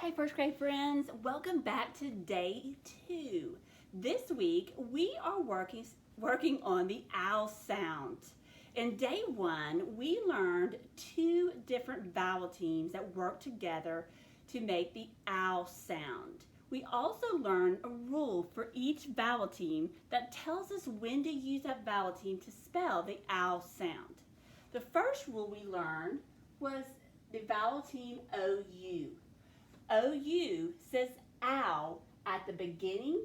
Hey first grade friends, welcome back to day 2. This week we are working on the owl sound. In day 1 we learned 2 different vowel teams that work together to make the owl sound. We also learned a rule for each vowel team that tells us when to use that vowel team to spell the owl sound. The first rule we learned was the vowel team OU. OU says ow at the beginning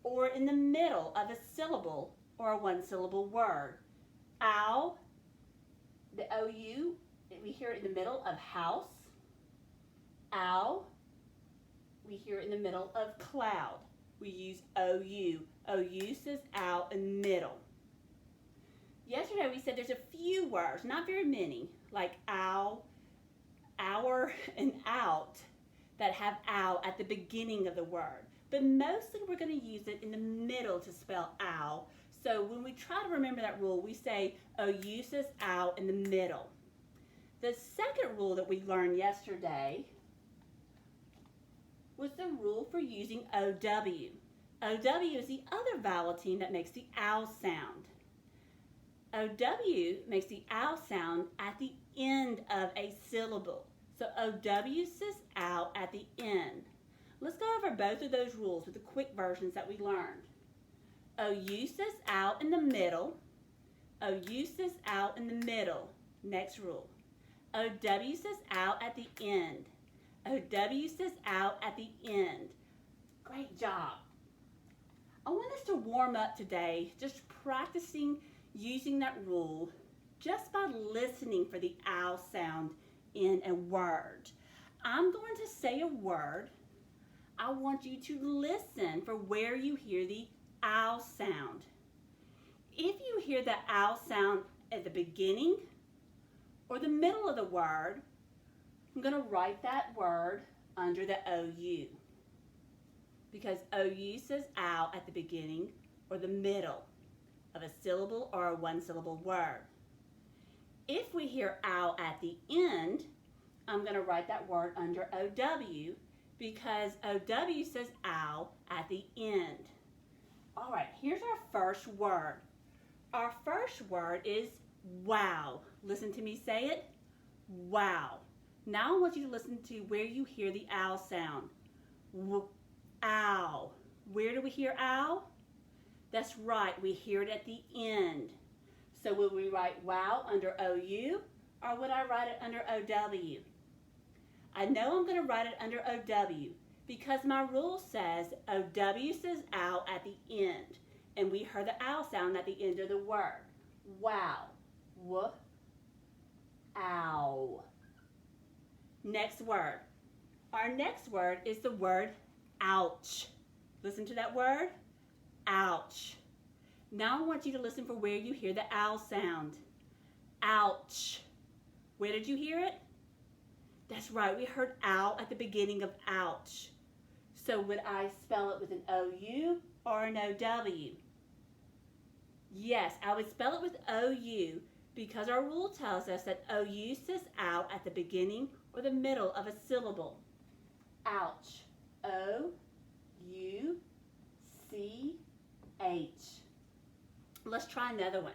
or in the middle of a syllable or a one-syllable word. Ow, the OU, we hear it in the middle of house. Ow, we hear it in the middle of cloud. We use OU. OU says ow in the middle. Yesterday we said there's a few words, not very many, like ow, hour, and out, that have ow at the beginning of the word. But mostly we're going to use it in the middle to spell ow. So when we try to remember that rule, we say OU says ow in the middle. The second rule that we learned yesterday was the rule for using OW. OW is the other vowel team that makes the ow sound. OW makes the ow sound at the end of a syllable. So OW says ow at the end. Let's go over both of those rules with the quick versions that we learned. OU says ow in the middle. OU says ow in the middle. Next rule. OW says ow at the end. OW says ow at the end. Great job. I want us to warm up today, just practicing using that rule just by listening for the ow sound in a word. I'm going to say a word. I want you to listen for where you hear the ow sound. If you hear the ow sound at the beginning or the middle of the word, I'm going to write that word under the OU, because OU says ow at the beginning or the middle of a syllable or a one-syllable word. If we hear ow at the end, I'm going to write that word under OW, because OW says ow at the end. All right, here's our first word. Our first word is wow. Listen to me say it. Wow. Now I want you to listen to where you hear the ow sound. Ow. Where do we hear ow? That's right, we hear it at the end. So will we write wow under OU, or would I write it under OW? I know I'm going to write it under OW because my rule says OW says ow at the end, and we heard the ow sound at the end of the word. Wow. Ow. Next word. Our next word is the word ouch. Listen to that word. Ouch. Now I want you to listen for where you hear the ow sound. Ouch. Where did you hear it? That's right, we heard ow at the beginning of ouch. So would I spell it with an OU or an OW? Yes, I would spell it with OU because our rule tells us that OU says ow at the beginning or the middle of a syllable. Ouch. O-U-C-H. Let's try another one.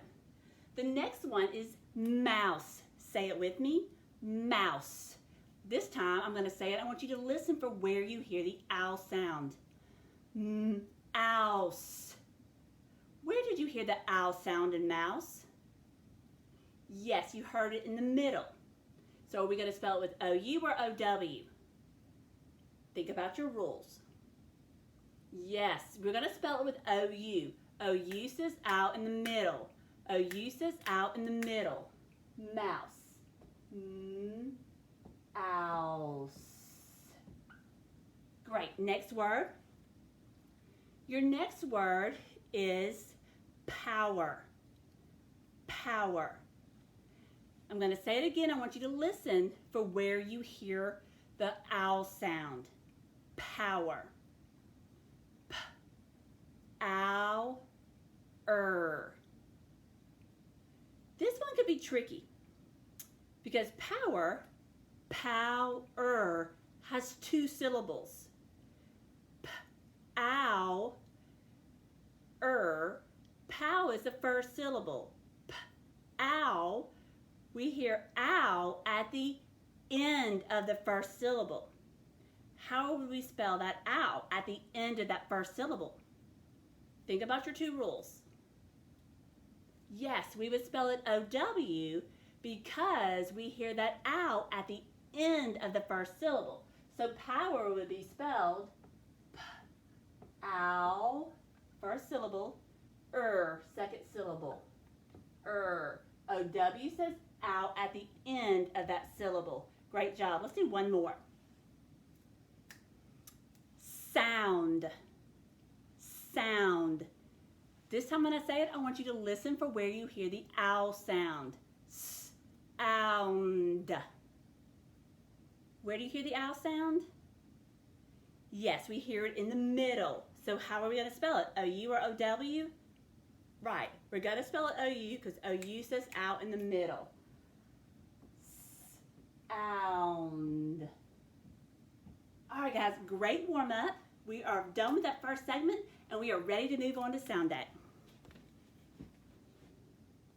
The next one is mouse. Say it with me. Mouse. This time I'm going to say it. I want you to listen for where you hear the ow sound. Ouse. Where did you hear the ow sound in mouse? Yes, you heard it in the middle. So are we going to spell it with OU or OW? Think about your rules. Yes, we're going to spell it with OU. OU says ow in the middle. OU says ow in the middle. Mouse. Ouse. Great. Next word. Your next word is power. Power. I'm going to say it again. I want you to listen for where you hear the ow sound. Power. Ow. This one could be tricky because power has two syllables. P, ow, pow is the first syllable. P, ow, we hear ow at the end of the first syllable. How would we spell that ow at the end of that first syllable? Think about your two rules. Yes, we would spell it O-W because we hear that ow at the end of the first syllable. So power would be spelled P-ow, first syllable, second syllable, O-W says ow at the end of that syllable. Great job. Let's do one more. Sound. Sound. This time when I say it, I want you to listen for where you hear the ow sound. Sound. Where do you hear the ow sound? Yes, we hear it in the middle. So how are we going to spell it? O-U or O-W? Right. We're going to spell it O-U because O-U says ow in the middle. Sound. All right, guys, great warm-up. We are done with that first segment, and we are ready to move on to Sound Day.